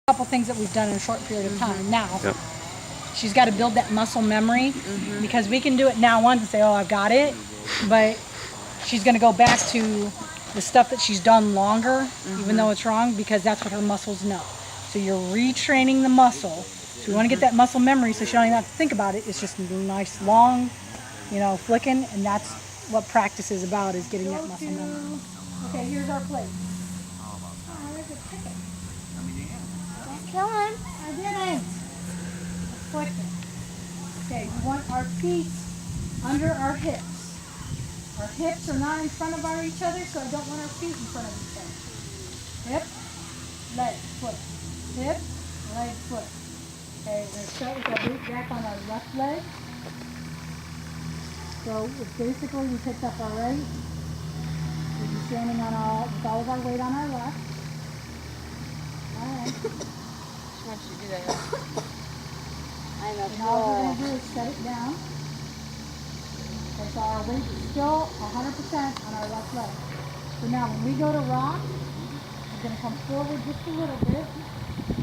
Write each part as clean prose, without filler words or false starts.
couple things that we've done in a short period of time. Now, she's got to build that muscle memory because we can do it now once and say, oh, I've got it, but she's going to go back to the stuff that she's done longer, even though it's wrong, because that's what her muscles know. So you're retraining the muscle. So we want to get that muscle memory so she don't even have to think about it. It's just a nice, long, flicking, and that's what practice is about, is getting that muscle memory. Okay, here's our plate. Oh, there's a chicken. Don't kill him. I didn't. Flick it. Okay, we want our feet under our hips. Our hips are not in front of each other, so I don't want our feet in front of each other. Hip, leg, foot. Hip, leg, foot. Okay, we're going to start with our weight back on our left leg. So it's basically we picked up our right. We'll be standing with all of our weight on our left. Alright. She wants you to do that. I know. And all we're going to do is set it down. Okay, so our weight is still 100% on our left leg. So now when we go to rock, we're going to come forward just a little bit.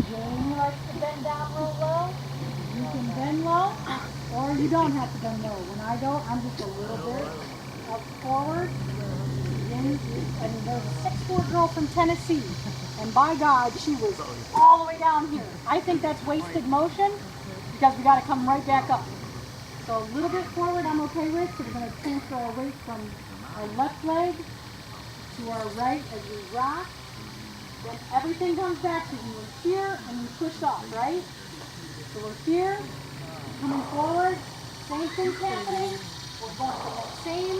Jamie likes to bend down real low. You can bend low, or you don't have to bend low. When I go, I'm just a little bit up forward. There was a 6'4" girl from Tennessee, and by God, she was all the way down here. I think that's wasted motion because we got to come right back up. So a little bit forward I'm okay with, so we're going to transfer our weight from our left leg to our right as we rock. Then everything comes back to you. We're here and we push off, right? So we're here, coming forward, same thing's happening. We're going from that same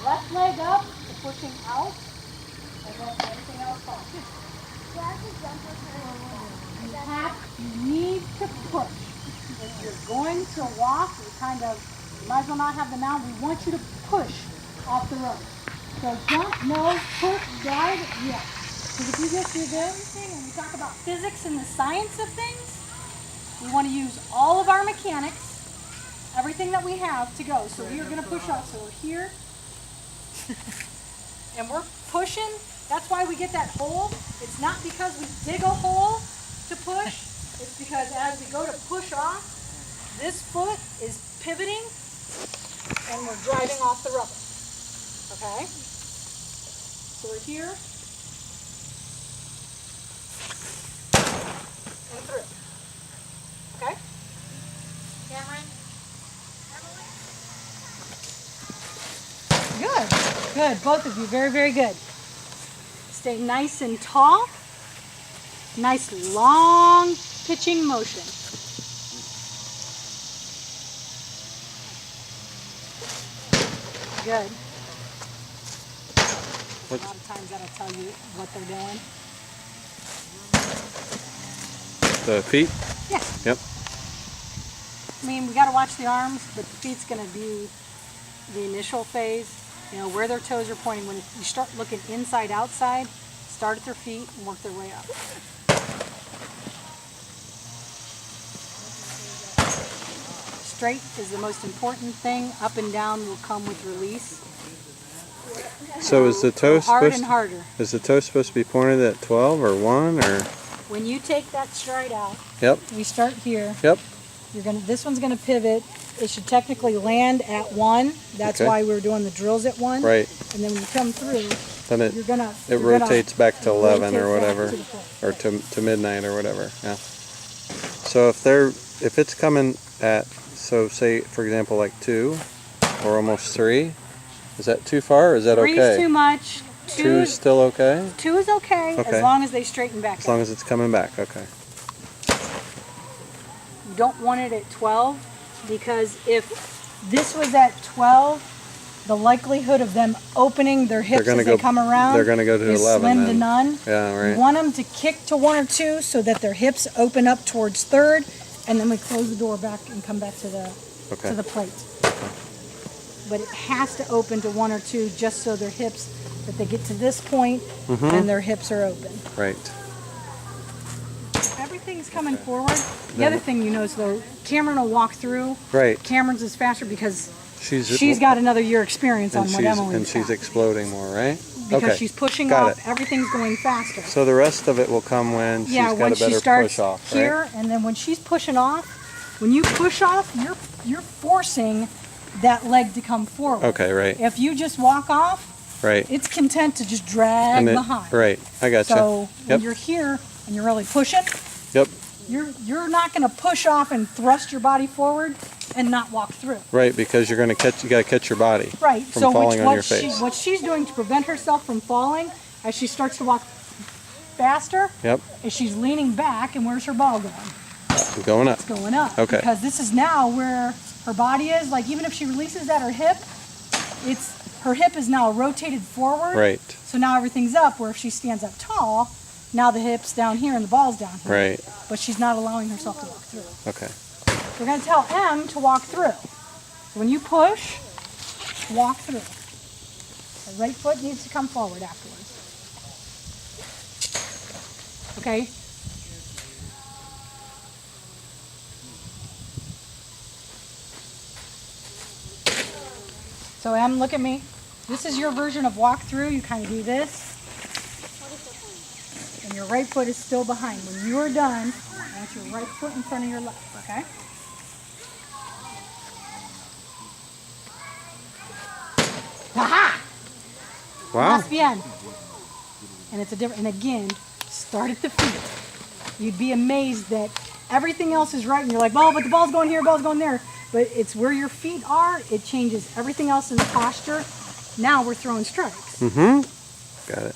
left leg up to pushing out, and then everything else falls. You need to push. If you're going to walk, you might as well not have the mound. We want you to push off the rope. So jump, no, push, drive, yes. Because if you just do everything, and we talk about physics and the science of things, we want to use all of our mechanics, everything that we have to go. So we are going to push off. So we're here, and we're pushing. That's why we get that hole. It's not because we dig a hole to push. It's because as we go to push off, this foot is pivoting, and we're driving off the rubber. Okay? So we're here, and through. Okay? Cameron? Good. Good. Both of you. Very, very good. Stay nice and tall. Nice long pitching motion. Good. A lot of times that'll tell you what they're doing. The feet? Yeah. Yep. I mean, we got to watch the arms, but the feet's going to be the initial phase. Where their toes are pointing. When you start looking inside, outside, start at their feet and work their way up. Straight is the most important thing. Up and down will come with release. So is the toe harder. Is the toe supposed to be pointed at 12 or 1 or? When you take that stride out, Yep. we start here. Yep. This one's gonna pivot. It should technically land at 1. That's why we're doing the drills at 1. Right. And then when you come through, Then it rotates back to 11 or whatever, or to midnight or whatever. Yeah. So if it's coming at, so say for example like 2 or almost 3, is that too far or is that okay? 3's too much. 2 is still okay? 2 is okay, as long as they straighten back. As long as it's coming back, okay. You don't want it at 12, because if this was at 12, the likelihood of them opening their hips as they come around they're going to go to is 11 slim then. to none. Yeah, right. You want them to kick to 1 or 2 so that their hips open up towards 3rd, and then we close the door back and come back to the plate. But it has to open to 1 or 2 just so their hips, that they get to this point and their hips are open. Right. Everything's coming forward. The other thing is though, Cameron will walk through. Right. Cameron's is faster because She's got another year experience on what Emily's and she's exploding more, right? because Okay. she's pushing Got off. it. Everything's going faster. So the rest of it will come when she's Yeah, got when a she better starts push off, here, right? and then when she's pushing off, when you push off, you're forcing that leg to come forward. Okay, right, If you just walk off, right. it's content to just drag And it, behind. right, I gotcha. So when Yep, you're here and you're really pushing, yep, you're not going to push off and thrust your body forward and not walk through. right, because you're gonna catch, you gotta catch your body Right. from So falling on your face. what she's doing to prevent herself from falling as she starts to walk faster Yep, is she's leaning back, and where's her ball going? going up. Going up. Okay. Because this is now where her body is. Like even if she releases at her hip, her hip is now rotated forward. Right, So now everything's up. Where if she stands up tall, now the hip's down here and the ball's down here. right, But she's not allowing herself to walk through. okay. We're going to tell M to walk through. So when you push, walk through. The right foot needs to come forward afterwards. Okay? So M, look at me. This is your version of walk through. You kind of do this. And your right foot is still behind. When you are done, I want your right foot in front of your left, okay? Aha! Wow, Más bien. And it's a different, and again, start at the feet. You'd be amazed that everything else is right, and you're like, well, but the ball's going here, ball's going there. But it's where your feet are, it changes everything else in the posture. Now we're throwing strikes. got it.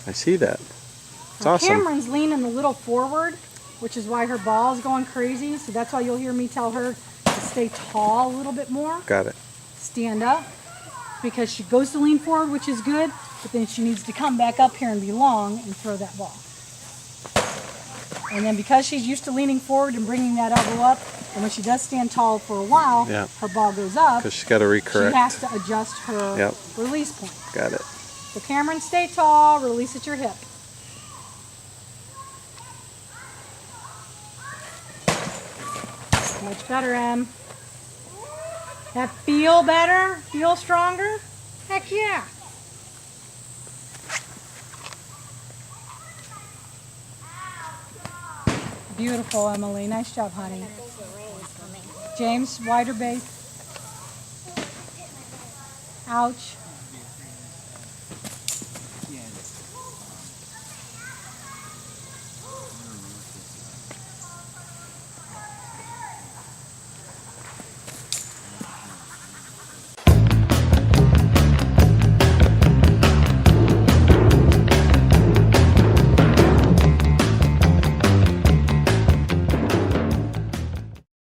I see that. It's Now, awesome. Cameron's leaning a little forward, which is why her ball is going crazy. So that's why you'll hear me tell her to stay tall a little bit more. Got it. Stand up, because she goes to lean forward, which is good, but then she needs to come back up here and be long and throw that ball. And then because she's used to leaning forward and bringing that elbow up, and when she does stand tall for a while, Yeah. her ball goes up, Because she's got to she recorrect. has to adjust her Yep. release point. Got it. So Cameron, stay tall, release at your hip. Much better, Em. That feel better? Feel stronger? Heck yeah. Beautiful, Emily. Nice job, honey. James, wider base. Ouch.